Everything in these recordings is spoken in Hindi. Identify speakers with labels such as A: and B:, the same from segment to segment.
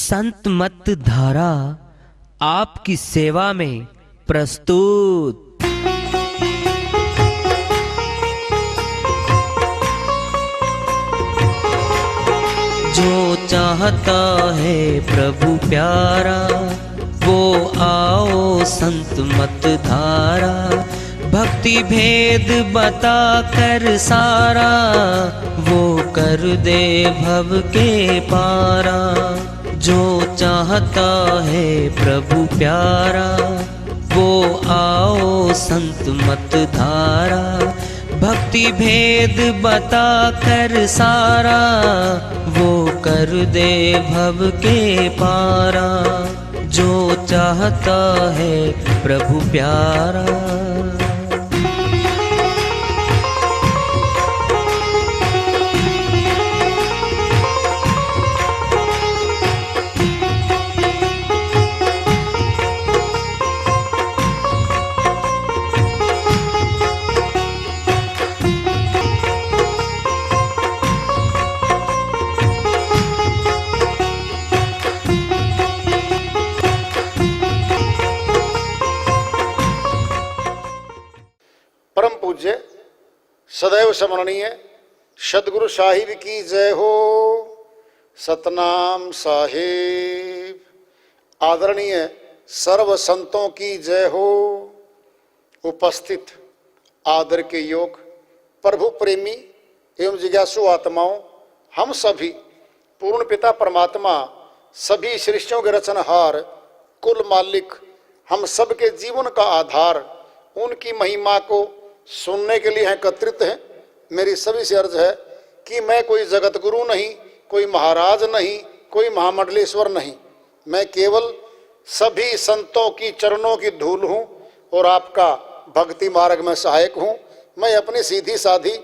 A: संत मत धारा आपकी सेवा में प्रस्तुत। जो चाहता है प्रभु प्यारा वो आओ संत मत धारा। भक्ति भेद बता कर सारा वो कर दे भव के पारा। जो चाहता है प्रभु प्यारा वो आओ संत मत धारा। भक्ति भेद बता कर सारा वो कर दे भव के पारा। जो चाहता है प्रभु प्यारा।
B: परम पूज्य सदैव स्मरणीय सदगुरु साहिब की जय हो। सतनाम साहिब। आदरणीय सर्व संतों की जय हो। उपस्थित आदर के योग प्रभु प्रेमी एवं जिज्ञासु आत्माओं, हम सभी पूर्ण पिता परमात्मा सभी सृष्टियों के रचनहार कुल मालिक हम सबके जीवन का आधार उनकी महिमा को सुनने के लिए एकत्रित हैं। मेरी सभी से अर्ज है कि मैं कोई जगत गुरु नहीं, कोई महाराज नहीं, कोई महामंडलेश्वर नहीं। मैं केवल सभी संतों की चरणों की धूल हूँ और आपका भक्ति मार्ग में सहायक हूँ। मैं अपनी सीधी साधी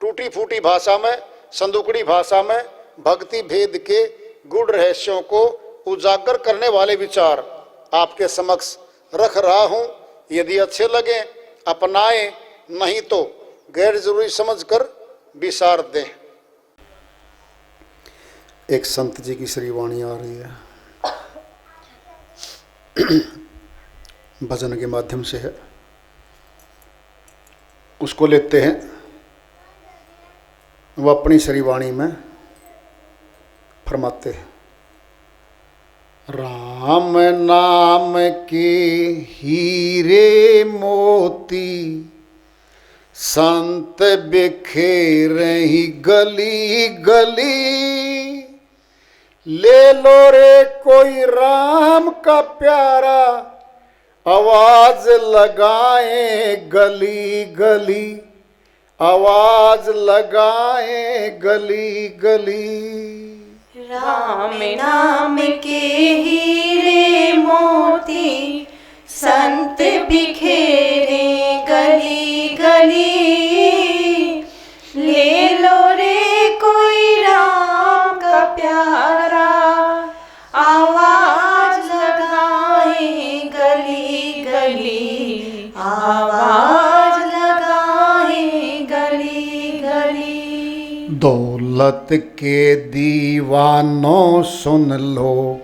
B: टूटी फूटी भाषा में, संदुकड़ी भाषा में भक्ति भेद के गूढ़ रहस्यों को उजागर करने वाले विचार आपके समक्ष रख रहा हूँ। यदि अच्छे लगे अपनाएं, नहीं तो गैर जरूरी समझकर विसार दें। एक संत जी की श्री वाणी आ रही है, भजन के माध्यम से है, उसको लेते हैं। वो अपनी श्री वाणी में फरमाते हैं, राम नाम के हीरे मोती संत बिखेरही गली गली। ले लो रे कोई राम का प्यारा आवाज लगाए गली गली, आवाज लगाए गली गली।
C: राम नाम के हीरे मोती संत बिखेरे गली गली। ले लो रे कोई राम का प्यारा आवाज लगाए गली गली, आवाज लगाए गली गली।
B: दौलत के दीवानों सुन लो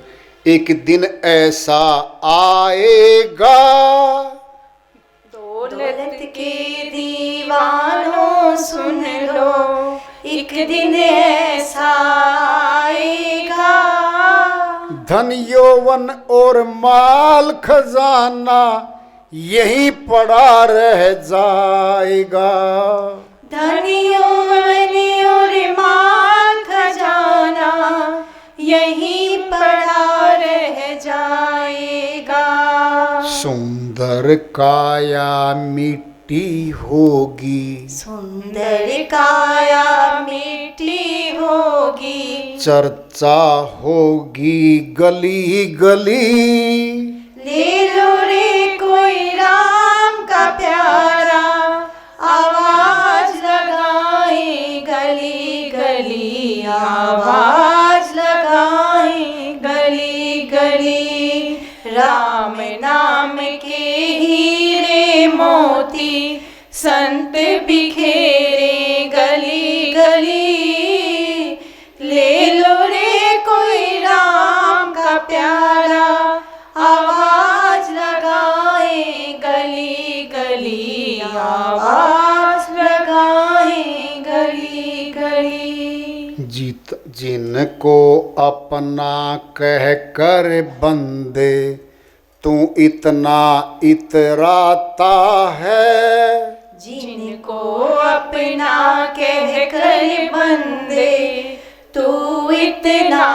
B: एक दिन ऐसा आएगा।
C: दौलत के दीवानों सुन लो एक दिन ऐसा आएगा।
B: धन यौवन और माल खजाना यहीं पड़ा रह जाएगा।
C: धन यौवन और माल खजाना यहीं पड़ा रह जाएगा।
B: सुंदर काया मिट्टी होगी,
C: सुंदर काया मिट्टी होगी।
B: चर्चा होगी गली गली।
C: ले लो रे कोई राम का प्यारा आवाज लगाए गली गली, आवाज लगाए गली गली। राम नाम के हीरे मोती संत बिखेरे गली गली। ले लो रे कोई राम का प्यारा, आवाज लगाए गली गली, आवाज लगाए गली गली।
B: जिनको अपना कह कर बंदे तू इतना इतराता है,
C: जिनको अपना कह कर बंदे तू इतना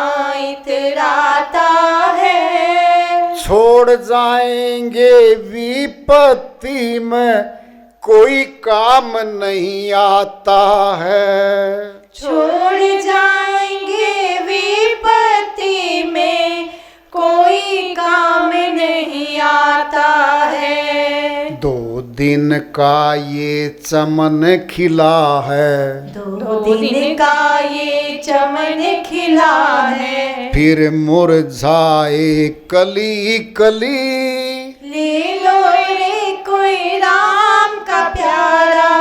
C: इतराता है।
B: छोड़ जाएंगे विपत्ति में कोई काम नहीं आता है,
C: छोड़ जाएंगे विपत्ति में कोई काम नहीं आता है।
B: 2 दिन का ये चमन खिला है,
C: 2 दिन का ये चमन खिला है,
B: फिर मुरझाए कली कली।
C: ले लो रे कोई राम का प्यारा,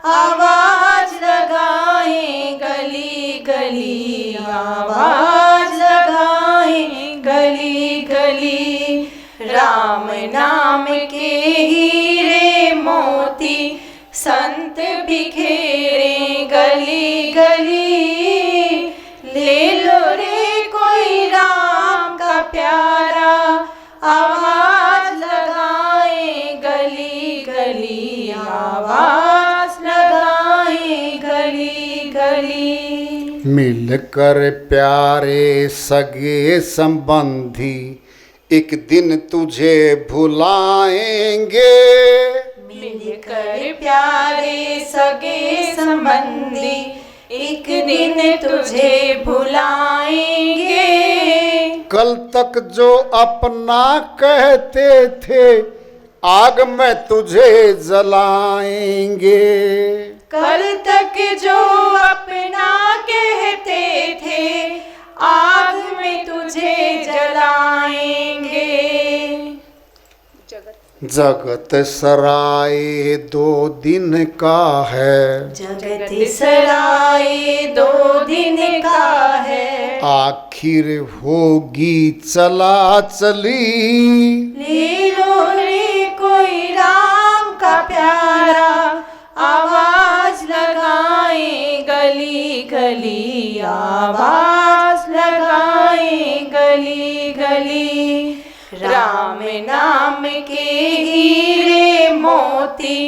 C: आवाज लगाए गली गली, आवाज लगाए गली गली। राम नाम के हीरे मोती संत बिखेरे गली गली। ले लो रे कोई राम का प्यारा, आवाज लगाए गली गली, आवाज लगाए गली गली।
B: मिलकर प्यारे सगे संबंधी एक दिन तुझे भुलाएंगे,
C: मिलकर प्यारे सगे संबंधी एक दिन तुझे भुलाएंगे।
B: कल तक जो अपना कहते थे आग में तुझे जलाएंगे,
C: कल तक जो अपना कहते थे आग में तुझे जलाएंगे।
B: जगत सराय 2 दिन का है,
C: जगत सराय 2 दिन का है,
B: आखिर होगी चला चली।
C: ले लो रे कोई राम का प्यारा, आवाज लगाए गली गली, आवाज लगाए गली गली। राम नाम के हीरे मोती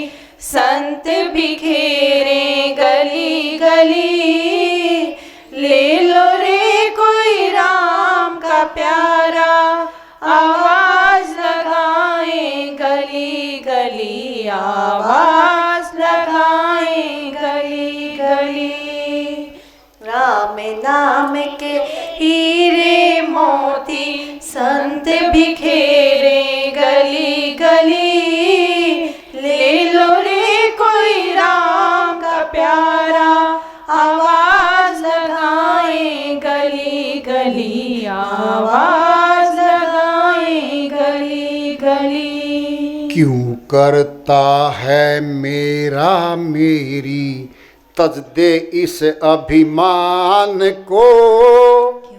C: संत बिखेरे गली गली। ले लो रे कोई राम का प्यारा, आवाज लगाए गली गली, आवाज लगाए गली गली। राम नाम के हीरे मोती संत बिखेरे गली गली। ले लो रे कोई राम का प्यारा, आवाज लगाए गली गली, आवाज लगाए गली गली।
B: क्यों करता है मेरा मेरी तज दे इस अभिमान को,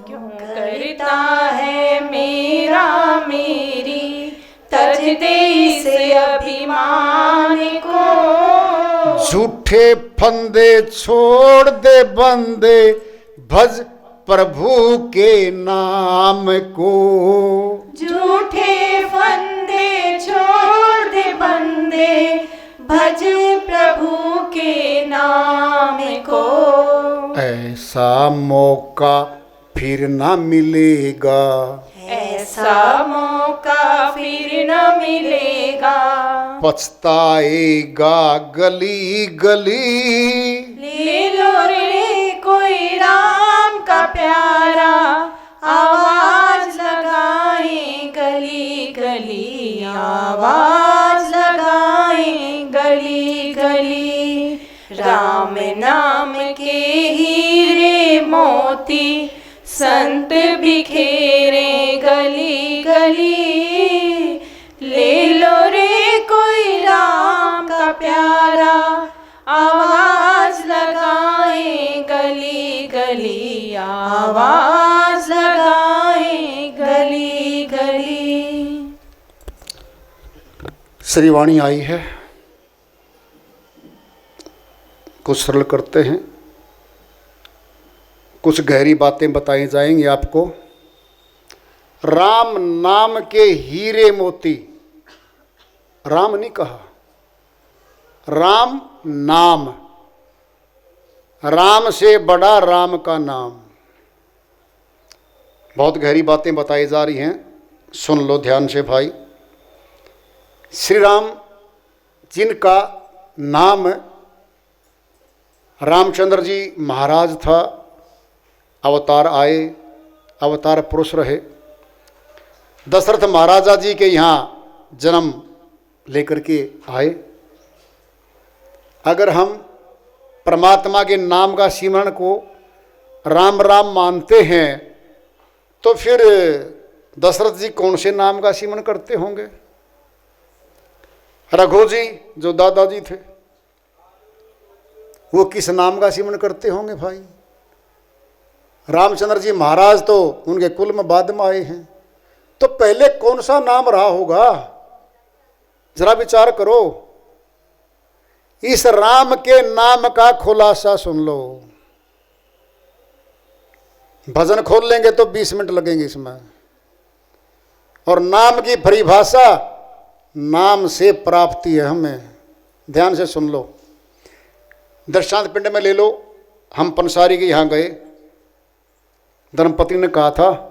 C: क्यों करता है मेरा मेरी तज दे इस अभिमान को।
B: झूठे फंदे छोड़ दे बंदे भज प्रभु के नाम को,
C: झूठे फंदे छोड़ दे बंदे भज प्रभु के नाम को।
B: ऐसा मौका फिर न मिलेगा,
C: ऐसा मौका फिर न मिलेगा।
B: पछताएगा गली गली।
C: ले लो रे कोई राम का प्यारा, आवाज लगाए गली गली, आवाज लगाए गली गली। राम नाम के हीरे मोती संत बिखेरे गली गली। ले लो रे कोई राम का प्यारा, आवाज लगाए गली गली, आवाज लगाए गली
B: श्रीवाणी आई है, कुछ सरल करते हैं, कुछ गहरी बातें बताई जाएंगी आपको। राम नाम के हीरे मोती, राम नहीं कहा, राम नाम, राम से बड़ा राम का नाम। बहुत गहरी बातें बताई जा रही हैं, सुन लो ध्यान से भाई। श्री राम जिनका नाम रामचंद्र जी महाराज था, अवतार आए, अवतार पुरुष रहे, दशरथ महाराजा जी के यहाँ जन्म लेकर के आए। अगर हम परमात्मा के नाम का सिमरण को राम राम मानते हैं तो फिर दशरथ जी कौन से नाम का सिमरण करते होंगे? रघु जी जो दादाजी थे वो किस नाम का सिमरण करते होंगे भाई? रामचंद्र जी महाराज तो उनके कुल में बाद में आए हैं, तो पहले कौन सा नाम रहा होगा? जरा विचार करो। इस राम के नाम का खुलासा सुन लो। भजन खोल लेंगे तो 20 मिनट लगेंगे इसमें। और नाम की परिभाषा, नाम से प्राप्ति है हमें। ध्यान से सुन लो। दृष्टांत पिंड में ले लो। हम पंसारी के यहाँ गए, धर्मपति ने कहा था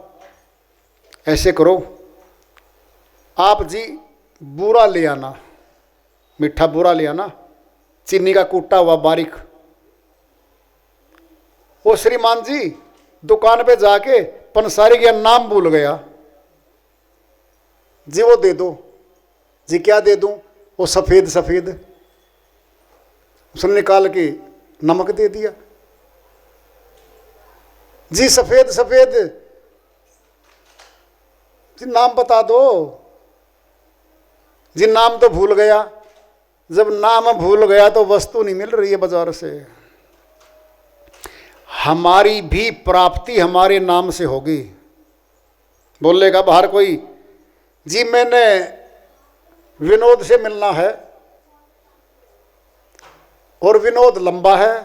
B: ऐसे करो, आप जी बूरा ले आना, मीठा बूरा ले आना, चीनी का कूटा हुआ बारीक। वो श्रीमान जी दुकान पे जाके पंसारी का नाम भूल गया जी, वो दे दो जी। क्या दे दूं? वो सफ़ेद सफ़ेद। उसने निकाल के नमक दे दिया जी, सफ़ेद सफ़ेद जी, नाम बता दो जी। नाम तो भूल गया। जब नाम भूल गया तो वस्तु नहीं मिल रही है बाजार से। हमारी भी प्राप्ति हमारे नाम से होगी। बोलेगा बाहर कोई, जी मैंने विनोद से मिलना है, और विनोद लंबा है,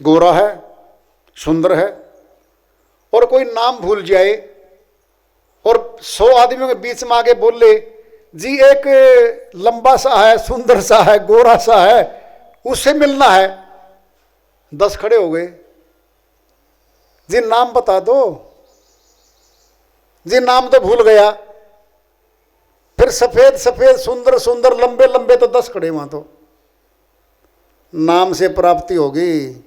B: गोरा है, सुंदर है, और कोई नाम भूल जाए और 100 आदमियों के बीच में आके बोले जी एक लंबा सा है, सुंदर सा है, गोरा सा है, उससे मिलना है। 10 खड़े हो गए जी, नाम बता दो जी। नाम तो भूल गया। फिर सफेद सफेद, सुंदर सुंदर, लंबे लंबे, तो 10 खड़े वहां। तो नाम से प्राप्ति होगी।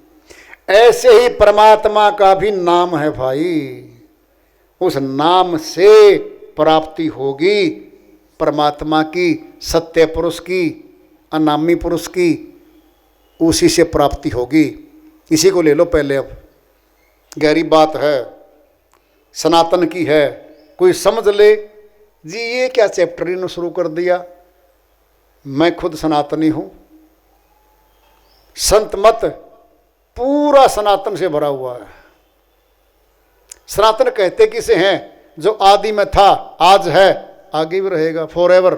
B: ऐसे ही परमात्मा का भी नाम है भाई। उस नाम से प्राप्ति होगी परमात्मा की, सत्य पुरुष की, अनामी पुरुष की, उसी से प्राप्ति होगी। इसी को ले लो पहले। अब गहरी बात है, सनातन की है। कोई समझ ले जी ये क्या चैप्टर इन्होंने शुरू कर दिया। मैं खुद सनातनी हूँ। संत मत पूरा सनातन से भरा हुआ है। सनातन कहते किसे हैं? जो आदि में था, आज है, आगे भी रहेगा, फॉरएवर,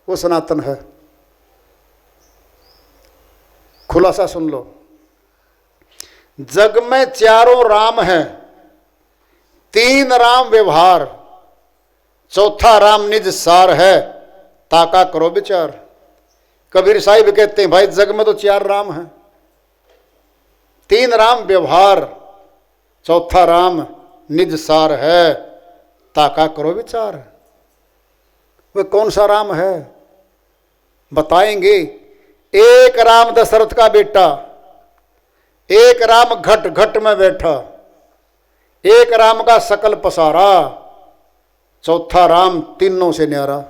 B: वो सनातन है। खुलासा सुन लो। जग में 4 राम हैं, 3 राम व्यवहार, चौथा राम निज सार है, ताका करो विचार। कबीर साहिब कहते हैं भाई जग में तो 4 राम हैं, 3 राम व्यवहार, चौथा राम निज सार है, ताका करो विचार। वह कौन सा राम है बताएंगे। एक राम दशरथ का बेटा, एक राम घट घट में बैठा, एक राम का सकल पसारा, चौथा राम तीनों से न्यारा।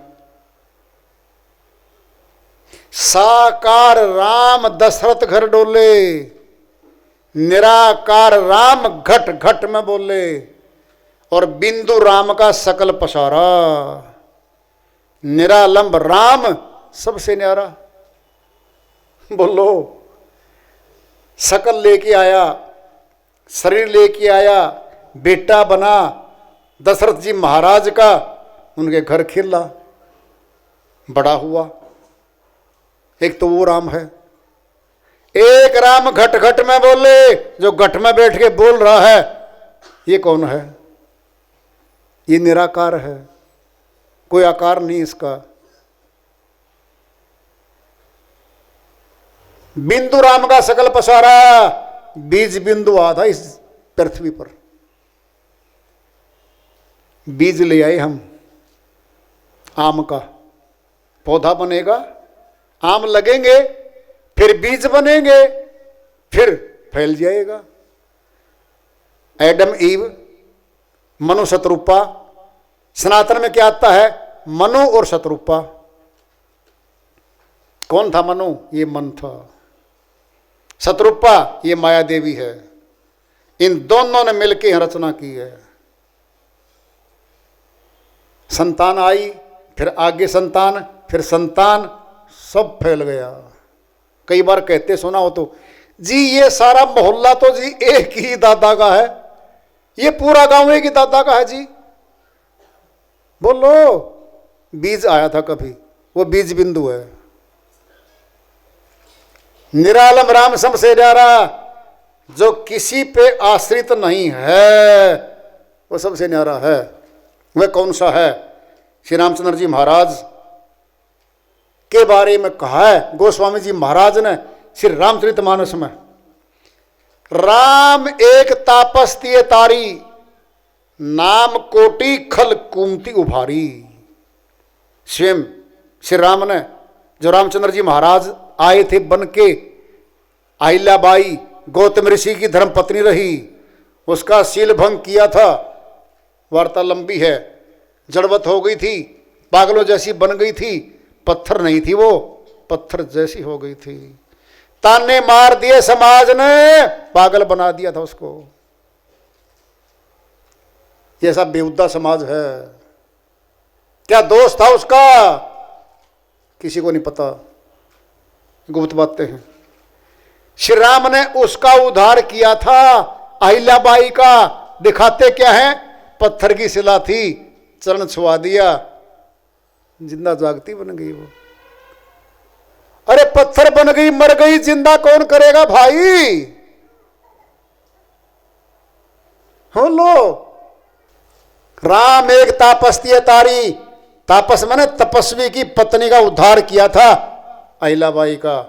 B: साकार राम दशरथ घर डोले, निराकार राम घट घट में बोले, और बिंदु राम का सकल पसारा। निरालंब राम सबसे न्यारा। बोलो, सकल लेके आया, शरीर लेके आया, बेटा बना दशरथ जी महाराज का, उनके घर खिला। बड़ा हुआ। एक तो वो राम है, एक राम घट घट में बोले, जो घट में बैठ के बोल रहा है, ये कौन है? ये निराकार है, कोई आकार नहीं इसका। बिंदु राम का सकल पसारा, बीज बिंदु आधा इस पृथ्वी पर। बीज ले आए हम, आम का पौधा बनेगा, आम लगेंगे, फिर बीज बनेंगे, फिर फैल जाएगा। Adam Eve, Manu Shatarupa. सनातन में क्या आता है? मनु और शतरूपा। कौन था मनु? ये मन था। शतरूपा ये माया देवी है। इन दोनों ने मिलकर रचना की है। संतान आई, फिर आगे संतान, फिर संतान, सब फैल गया। कई बार कहते सुना हो तो, जी ये सारा मोहल्ला तो जी एक ही दादा का है, ये पूरा गांव एक ही दादा का है जी। बोलो, बीज आया था कभी, वो बीज बिंदु है। निरालम राम सम से न्यारा, जो किसी पे आश्रित नहीं है वो सबसे न्यारा है। वह कौन सा है? श्री रामचंद्र जी महाराज के बारे में कहा है गोस्वामी जी महाराज ने श्री रामचरितमानस में। राम एक तापस तिये तारी, नाम कोटि खल कुमति उभारी। स्वयं श्री राम ने, जो रामचंद्र जी महाराज आए थे बन के, अहिल्याबाई गौतम ऋषि की धर्मपत्नी रही, उसका शील भंग किया था। वार्ता लंबी है। जड़वत हो गई थी, पागलों जैसी बन गई थी, पत्थर नहीं थी वो, पत्थर जैसी हो गई थी। ताने मार दिए समाज ने, पागल बना दिया था उसको। ये सब बेहुदा समाज है। क्या दोष था उसका? किसी को नहीं पता, गुप्त बातें हैं। श्री राम ने उसका उद्धार किया था। अहिल्याबाई का दिखाते क्या है? पत्थर की शिला थी, चरण छुआ दिया, जिंदा जागती बन गई वो। अरे पत्थर बन गई, मर गई, जिंदा कौन करेगा भाई? हो लो। राम एक तापस्ती तारी, तापस माने तपस्वी की पत्नी का उद्धार किया था अहिल्याबाई का।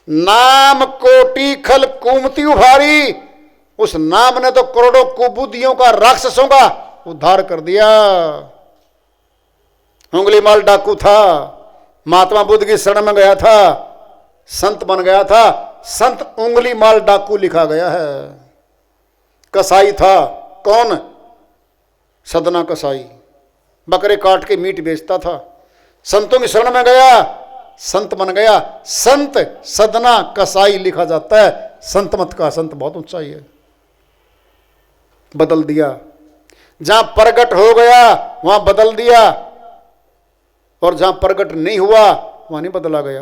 B: नाम कोटि खल कुमति उभारी, उस नाम ने तो करोड़ों कुबुद्धियों का, राक्षसों का उद्धार कर दिया। उंगली माल डाकू था, महात्मा बुद्ध की शरण में गया था, संत बन गया था। संत उंगली माल डाकू लिखा गया है। कसाई था, कौन? सदना कसाई, बकरे काट के मीट बेचता था। संतों की शरण में गया, संत बन गया। संत सदना कसाई लिखा जाता है, संत मत का। संत बहुत ऊंचाई है। बदल दिया, जहां प्रगट हो गया वहां बदल दिया, और जहां प्रगट नहीं हुआ वहां नहीं बदला गया।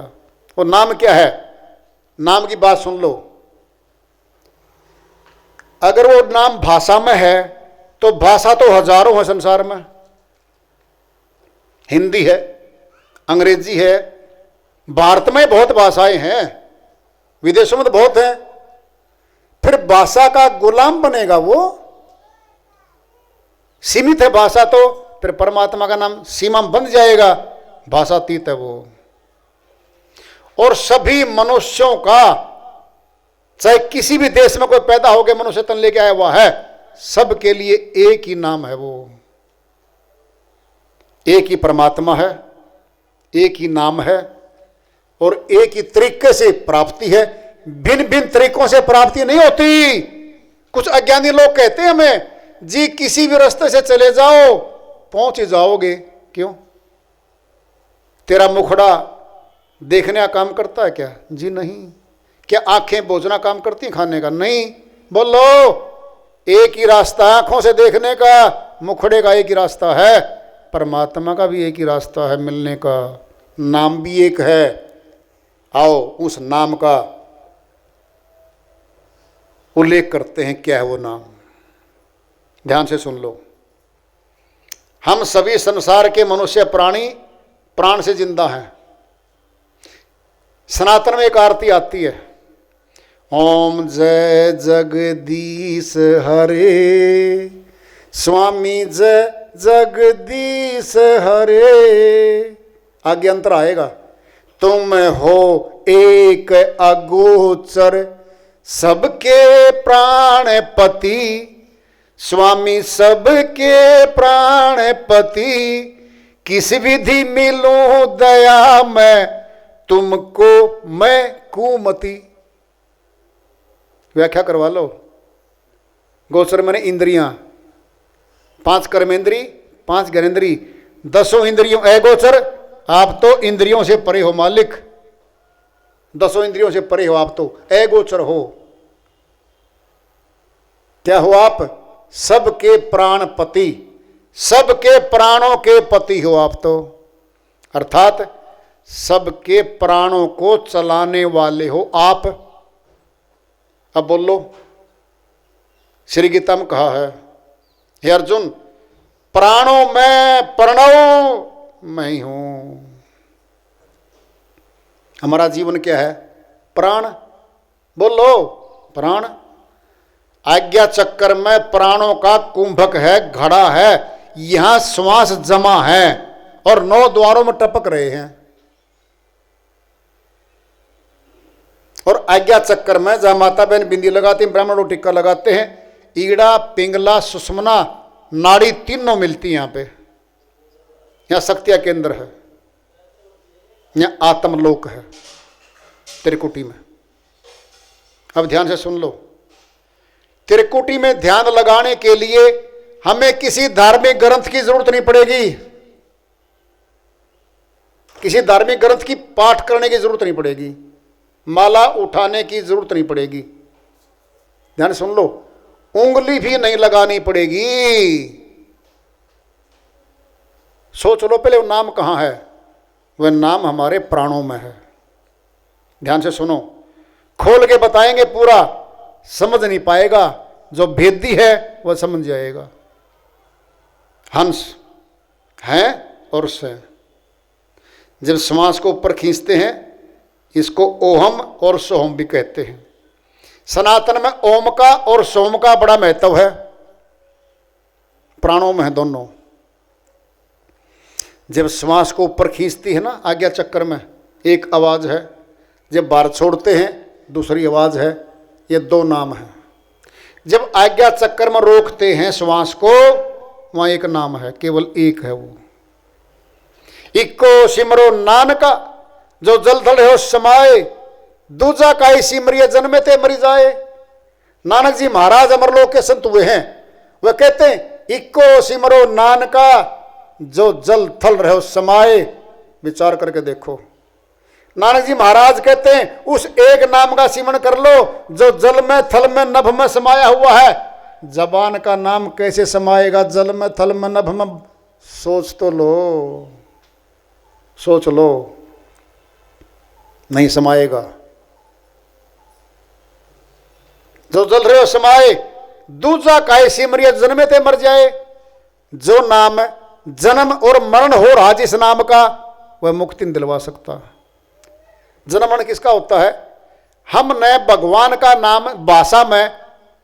B: और नाम क्या है? नाम की बात सुन लो। अगर वो नाम भाषा में है तो भाषा तो हजारों है संसार में। हिंदी है, अंग्रेजी है, भारत में बहुत भाषाएं हैं, विदेशों में तो बहुत हैं। फिर भाषा का गुलाम बनेगा वो? सीमित है भाषा तो फिर परमात्मा का नाम सीमा बंध जाएगा। भाषातीत है वो। और सभी मनुष्यों का, चाहे किसी भी देश में कोई पैदा हो गया मनुष्य तन लेके आया हुआ है, सबके लिए एक ही नाम है वो। एक ही परमात्मा है, एक ही नाम है, और एक ही तरीके से प्राप्ति है। भिन्न भिन्न तरीकों से प्राप्ति नहीं होती। कुछ अज्ञानी लोग कहते हैं हमें, जी किसी भी रास्ते से चले जाओ पहुंच जाओगे। क्यों? तेरा मुखड़ा देखने का काम करता है क्या? जी नहीं। क्या आंखें भोजना काम करती हैं खाने का? नहीं। बोलो, एक ही रास्ता आंखों से देखने का, मुखड़े का एक ही रास्ता है, परमात्मा का भी एक ही रास्ता है मिलने का। नाम भी एक है। आओ उस नाम का उल्लेख करते हैं। क्या है वो नाम? ध्यान से सुन लो। हम सभी संसार के मनुष्य प्राणी प्राण से जिंदा हैं। सनातन में एक आरती आती है, ओम जय जगदीश हरे, स्वामी जय जगदीश हरे। आगे अंतर आएगा, तुम हो एक अगोचर सबके प्राणपति, स्वामी सबके प्राणपति, किस विधि मिलूं दया मैं तुमको मैं कुमति। व्याख्या करवा लो। गोचर माने इंद्रियां, 5 कर्मेंद्री, 5 ज्ञानेंद्री, 10 इंद्रियों अगोचर। आप तो इंद्रियों से परे हो मालिक, 10 इंद्रियों से परे हो आप, तो अगोचर हो। क्या हो आप? सबके प्राणपति, सबके प्राणों के पति हो आप तो, अर्थात सबके प्राणों को चलाने वाले हो आप। अब बोलो, श्री गीता में कहा है, हे अर्जुन प्राणों में प्रणव मैं ही हूं। हमारा जीवन क्या है? प्राण। बोलो प्राण। आज्ञा चक्कर में प्राणों का कुंभक है, घड़ा है, यहां श्वास जमा है और 9 द्वारों में टपक रहे हैं। और आज्ञा चक्कर में जहां माता बहन बिंदी लगाती हैं, ब्राह्मण लोग टिक्का लगाते हैं, ईड़ा पिंगला सुषमना नाड़ी तीनों मिलती हैं यहां पे। यहां शक्तियां केंद्र है, यहां आत्मलोक है त्रिकुटी में। अब ध्यान से सुन लो, त्रिकुटी में ध्यान लगाने के लिए हमें किसी धार्मिक ग्रंथ की जरूरत नहीं पड़ेगी, किसी धार्मिक ग्रंथ की पाठ करने की जरूरत नहीं पड़ेगी, माला उठाने की जरूरत नहीं पड़ेगी। ध्यान सुन लो, उंगली भी नहीं लगानी पड़ेगी। सोच लो पहले वो नाम कहां है? वह नाम हमारे प्राणों में है। ध्यान से सुनो, खोल के बताएंगे पूरा, समझ नहीं पाएगा, जो भेदी है वह समझ जाएगा। हंस हैं और से, जब श्वास को ऊपर खींचते हैं इसको ओहम और सोहम भी कहते हैं। सनातन में ओम का और सोम का बड़ा महत्व है, प्राणों में है दोनों। जब श्वास को ऊपर खींचती है ना आज्ञा चक्कर में, एक आवाज है, जब बाहर छोड़ते हैं दूसरी आवाज है, ये 2 नाम है। जब आज्ञा चक्कर में रोकते हैं श्वास को, वहां एक नाम है, केवल एक है वो। इक्को सिमरो नानका, जो जल थल हो समाए, दूजा काई सिमरिय जन्मे ते मरी जाए। नानक जी महाराज अमरलोक के संत हुए हैं, वह कहते हैं इक्को सिमरो नानका, जो जल थल रहो समाए। विचार करके देखो, नानक जी महाराज कहते हैं उस एक नाम का सिमरण कर लो जो जल में थल में नभ में समाया हुआ है। जबान का नाम कैसे समाएगा जल में थल में नभ में? सोच तो लो, सोच लो, नहीं समाएगा। जो जल रहे हो समाए, दूजा काहे सिमरिय जन्मे ते मर जाए। जो नाम जन्म और मरण हो रहा जिस नाम का, वह मुक्ति नहीं दिलवा सकता। जन्म मरण किसका होता है? हमने भगवान का नाम भाषा में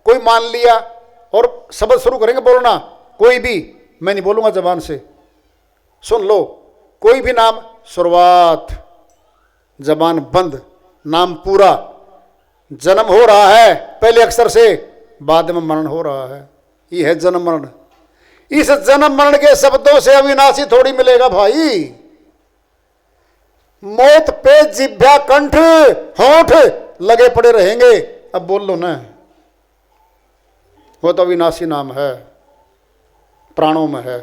B: कोई मान लिया और शब्द शुरू करेंगे बोलना, कोई भी, मैं नहीं बोलूंगा जबान से, सुन लो, कोई भी नाम, शुरुआत, जबान बंद, नाम पूरा। जन्म हो रहा है पहले अक्षर से, बाद में मरण हो रहा है, ये है जन्म मरण। इस जन्म मरण के शब्दों से अविनाशी थोड़ी मिलेगा भाई। मौत पे जिभ्या कंठ होंठ लगे पड़े रहेंगे। अब बोल लो ना, वो तो अविनाशी नाम है, प्राणों में है।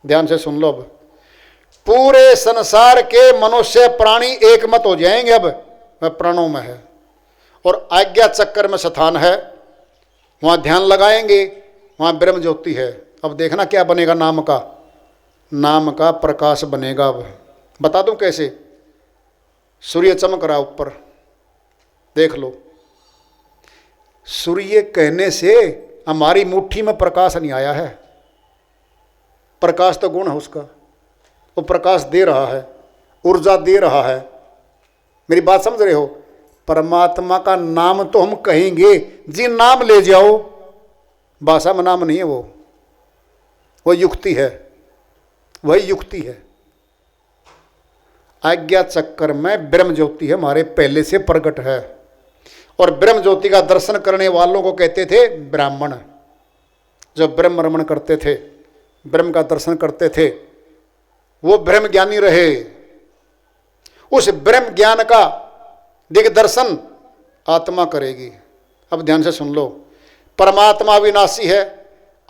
B: ध्यान से सुन लो, अब पूरे संसार के मनुष्य प्राणी एक मत हो जाएंगे। अब वह प्राणों में है और आज्ञा चक्कर में स्थान है, वहां ध्यान लगाएंगे, वहां ब्रह्म ज्योति है। अब देखना क्या बनेगा, नाम का, नाम का प्रकाश बनेगा। अब बता दूं कैसे? सूर्य चमक रहा ऊपर, देख लो। सूर्य कहने से हमारी मुट्ठी में प्रकाश नहीं आया है, प्रकाश तो गुण है उसका, वो प्रकाश दे रहा है, ऊर्जा दे रहा है। मेरी बात समझ रहे हो? परमात्मा का नाम तो हम कहेंगे जी, नाम ले जाओ, भाषा में नाम नहीं है, वो युक्ति है, वही युक्ति है। आज्ञा चक्कर में ब्रह्म ज्योति है, हमारे पहले से प्रकट है। और ब्रह्म ज्योति का दर्शन करने वालों को कहते थे ब्राह्मण। जो ब्रह्म रमण करते थे, ब्रह्म का दर्शन करते थे, वो ब्रह्म ज्ञानी रहे। उस ब्रह्म ज्ञान का दिग्दर्शन आत्मा करेगी। अब ध्यान से सुन लो, परमात्मा अविनाशी है,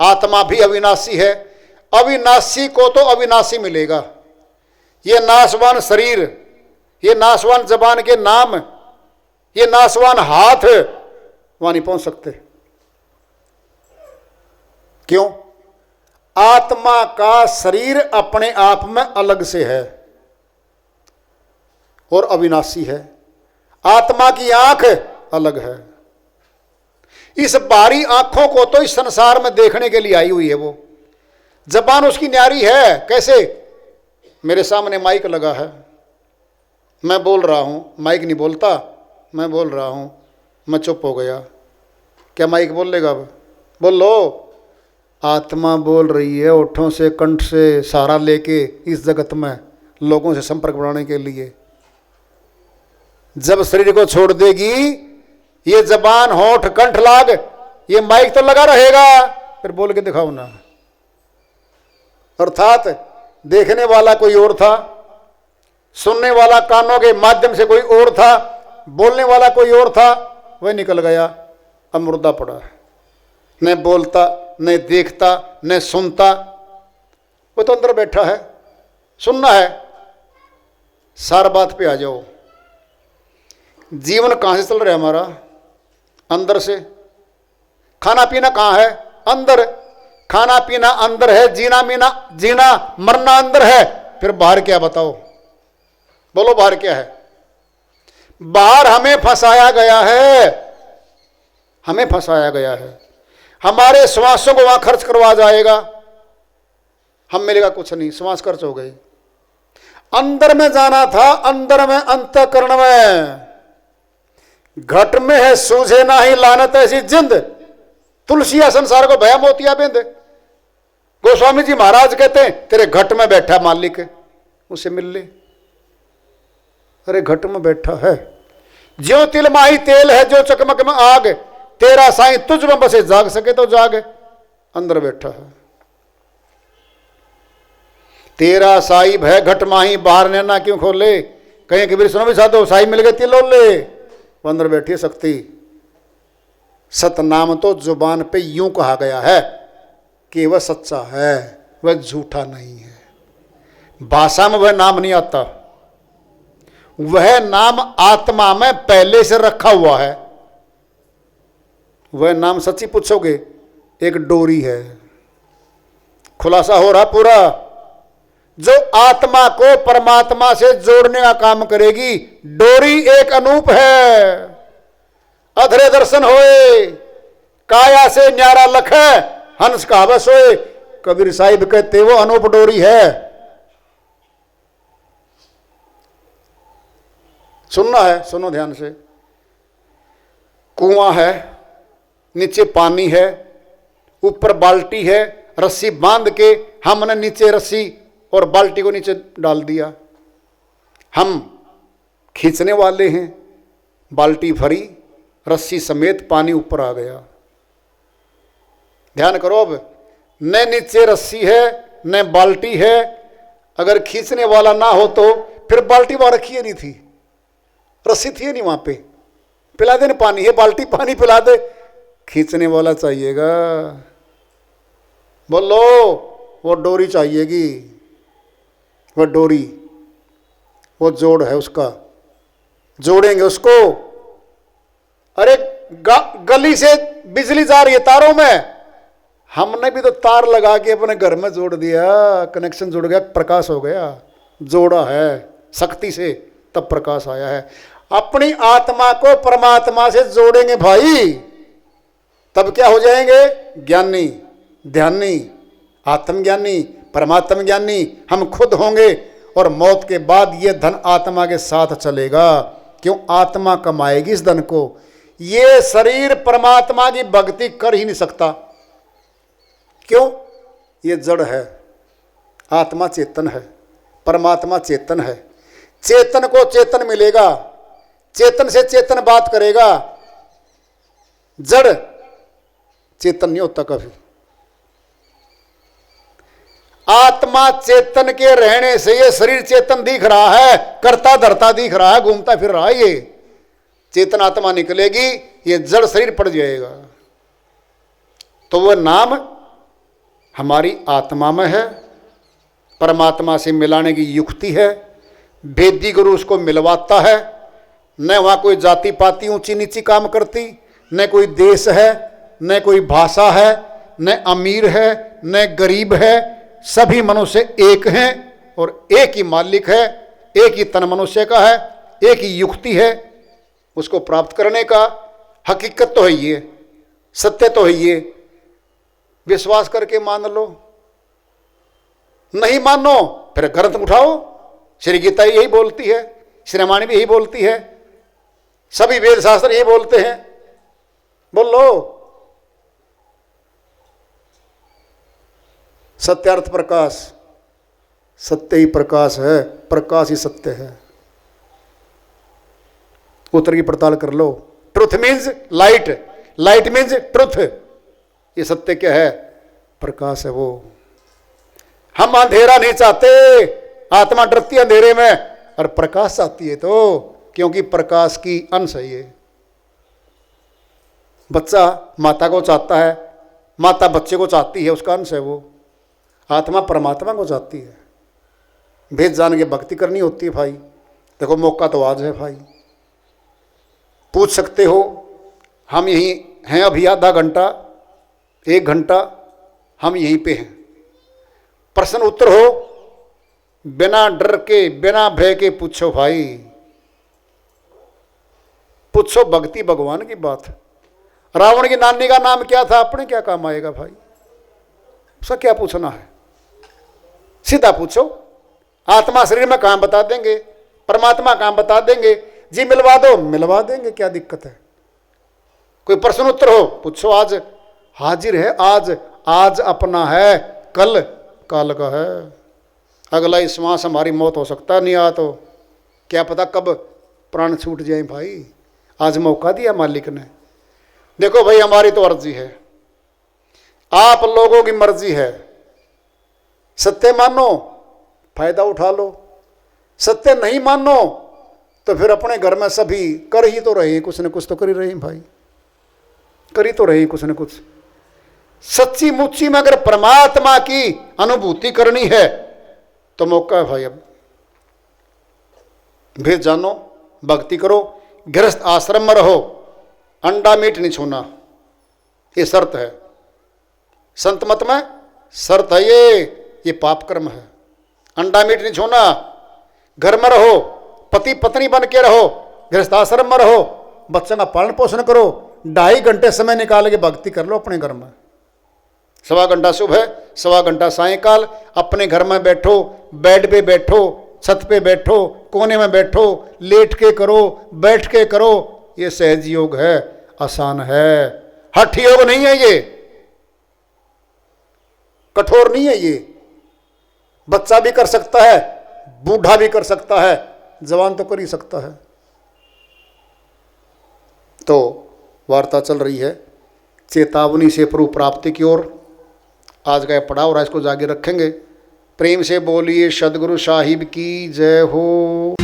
B: आत्मा भी अविनाशी है। अविनाशी को तो अविनाशी मिलेगा। ये नाशवान शरीर, ये नाशवान जबान के नाम, ये नाशवान हाथ वहां नहीं पहुंच सकते। क्यों? आत्मा का शरीर अपने आप में अलग से है और अविनाशी है। आत्मा की आंख अलग है। इस बारी आंखों को तो इस संसार में देखने के लिए आई हुई है वो। जबान उसकी न्यारी है। कैसे? मेरे सामने माइक लगा है, मैं बोल रहा हूं, माइक नहीं बोलता, मैं बोल रहा हूं, मैं चुप हो गया, क्या माइक बोल लेगा? अब बोल लो। आत्मा बोल रही है, ओठों से, कंठ से सहारा लेके इस जगत में लोगों से संपर्क बढ़ाने के लिए। जब शरीर को छोड़ देगी, ये जबान, होठ, कंठ, लाग, ये माइक तो लगा रहेगा, फिर बोल के दिखाओ ना। अर्थात देखने वाला कोई और था, सुनने वाला कानों के माध्यम से कोई और था, बोलने वाला कोई और था, वह निकल गया, अब मुर्दा पड़ा है। न बोलता, न देखता, न सुनता, वो तो अंदर बैठा है। सुनना है। सार बात पे आ जाओ। जीवन कहां से चल रहा है हमारा? अंदर से। खाना पीना कहां है? अंदर। खाना पीना अंदर है, जीना मरना अंदर है, फिर बाहर क्या? बताओ, बोलो बाहर क्या है? बाहर हमें फंसाया गया है, हमें फंसाया गया है। हमारे श्वासों को वहां खर्च करवा जाएगा, हम मिलेगा कुछ नहीं, श्वास खर्च हो गई। अंदर में जाना था, अंदर में, अंतःकरण में। घट में है सूझे ना ही लानत ऐसी जिंद, तुलसिया संसार को भया मोतिया बिंद। गोस्वामी जी महाराज कहते हैं तेरे घट में बैठा मालिक, उसे मिल ले। अरे घट में बैठा है, ज्यों तिल माही तेल है, जो चकमक में आग, तेरा साईं तुझ में बसे, जाग सके तो जाग, अंदर बैठा है। तेरा साई भय घट माही, बाहर नैना क्यों खोले? कहीं कबीर सुनो भी साधो, साई मिल गए तिलो ले, अंदर बैठी है शक्ति। सतनाम तो जुबान पे यूं कहा गया है कि वह सच्चा है, वह झूठा नहीं है। भाषा में वह नाम नहीं आता, वह नाम आत्मा में पहले से रखा हुआ है। वह नाम सच्ची पूछोगे, एक डोरी है। खुलासा हो रहा पूरा। जो आत्मा को परमात्मा से जोड़ने का काम करेगी, डोरी एक अनूप है। अधरे दर्शन होए, काया से न्यारा लख है, हंस का हवस होए, कबीर साहिब कहते वो अनूप डोरी है। सुनना है, सुनो ध्यान से। कुआं है, नीचे पानी है, ऊपर बाल्टी है, रस्सी बांध के हमने नीचे रस्सी और बाल्टी को नीचे डाल दिया। हम खींचने वाले हैं, बाल्टी भरी, रस्सी समेत पानी ऊपर आ गया। ध्यान करो। अब न नीचे रस्सी है न बाल्टी है। अगर खींचने वाला ना हो तो फिर बाल्टी वहां रखी है नहीं थी, रस्सी थी नहीं वहां पे। पिला दे, पानी है, बाल्टी पानी पिला दे, खींचने वाला चाहिएगा। बोलो, वो डोरी चाहिएगी, वह डोरी, वो जोड़ है उसका, जोड़ेंगे उसको। अरे गली से बिजली जा रही है तारों में, हमने भी तो तार लगा के अपने घर में जोड़ दिया, कनेक्शन जुड़ गया, प्रकाश हो गया। जोड़ा है शक्ति से, तब प्रकाश आया है। अपनी आत्मा को परमात्मा से जोड़ेंगे भाई, तब क्या हो जाएंगे? ज्ञानी, ध्यानी, आत्मज्ञानी, परमात्म ज्ञानी हम खुद होंगे और मौत के बाद ये धन आत्मा के साथ चलेगा। क्यों? आत्मा कमाएगी इस धन को। ये शरीर परमात्मा की भक्ति कर ही नहीं सकता। क्यों? ये जड़ है, आत्मा चेतन है, परमात्मा चेतन है। चेतन को चेतन मिलेगा, चेतन से चेतन बात करेगा। जड़ चेतन नहीं होता कभी। आत्मा चेतन के रहने से ये शरीर चेतन दिख रहा है, करता धरता दिख रहा है, घूमता फिर रहा है। ये चेतन आत्मा निकलेगी, ये जड़ शरीर पड़ जाएगा। तो वह नाम हमारी आत्मा में है, परमात्मा से मिलाने की युक्ति है। वेदी गुरु उसको मिलवाता है। न वहाँ कोई जाति पाति ऊंची नीची काम करती, न कोई देश है, न कोई भाषा है, न अमीर है, न गरीब है। सभी मनुष्य एक हैं और एक ही मालिक है, एक ही तन मनुष्य का है, एक ही युक्ति है उसको प्राप्त करने का। हकीकत तो है ये, सत्य तो है ये। विश्वास करके मान लो, नहीं मानो फिर ग्रंथ उठाओ। श्री गीता यही बोलती है, श्री रामायण भी यही बोलती है, सभी वेद शास्त्र यही बोलते हैं। बोलो सत्यार्थ प्रकाश, सत्य ही प्रकाश है, प्रकाश ही सत्य है। उत्तर की पड़ताल कर लो। Truth means light, light means truth. ये सत्य क्या है? प्रकाश है वो। हम अंधेरा नहीं चाहते, आत्मा डरती है अंधेरे में, और प्रकाश चाहती है। तो क्योंकि प्रकाश की अंश है ये। बच्चा माता को चाहता है, माता बच्चे को चाहती है, उसका अंश है वो। आत्मा परमात्मा को चाहती है। भेद जान के भक्ति करनी होती है भाई। देखो मौका तो आज है भाई। पूछ सकते हो, हम यहीं हैं अभी आधा घंटा 1 घंटा हम यहीं पे हैं। प्रश्न उत्तर हो, बिना डर के बिना भय के पूछो भाई, पूछो भक्ति भगवान की बात। रावण की नानी का नाम क्या था? अपने क्या काम आएगा भाई? उसका क्या पूछना है? सीधा पूछो। आत्मा शरीर में काम बता देंगे, परमात्मा काम बता देंगे। जी मिलवा दो, मिलवा देंगे, क्या दिक्कत है? कोई प्रश्न उत्तर हो पूछो। आज हाजिर है, आज अपना है, कल काल का है। अगला इस श्वास हमारी मौत हो सकता है, नहीं आ तो क्या पता कब प्राण छूट जाए भाई। आज मौका दिया मालिक ने। देखो भाई हमारी तो अर्जी है, आप लोगों की मर्जी है। सत्य मानो, फायदा उठा लो। सत्य नहीं मानो तो फिर अपने घर में सभी कर ही तो रहे, कुछ न कुछ तो कर ही रहे भाई, कर ही तो रहे कुछ न कुछ। सच्ची मुच्ची में अगर परमात्मा की अनुभूति करनी है तो मौका है भाई। अब भेद जानो, भक्ति करो, गृहस्थ आश्रम में रहो, अंडा मीट नहीं छूना, ये शर्त है। संत मत में शर्त है ये पाप कर्म है। अंडा मीट नहीं छूना, घर में रहो, पति पत्नी बन के रहो, गृहस्थ आश्रम में रहो, बच्चों का पालन पोषण करो, 2.5 घंटे समय निकाल के भक्ति कर लो अपने घर में। 1.25 घंटा सुबह, 1.25 घंटा सायंकाल अपने घर में बैठो, बेड पे बैठो, छत पे बैठो, कोने में बैठो, लेट के करो, बैठ के करो। ये सहज योग है, आसान है, हठ योग नहीं है ये, कठोर नहीं है ये। बच्चा भी कर सकता है, बूढ़ा भी कर सकता है, जवान तो कर ही सकता है। तो वार्ता चल रही है चेतावनी से प्रभु प्राप्ति की ओर। आज का पड़ाव रहा, इसको जागे रखेंगे। प्रेम से बोलिए सदगुरु साहिब की जय हो।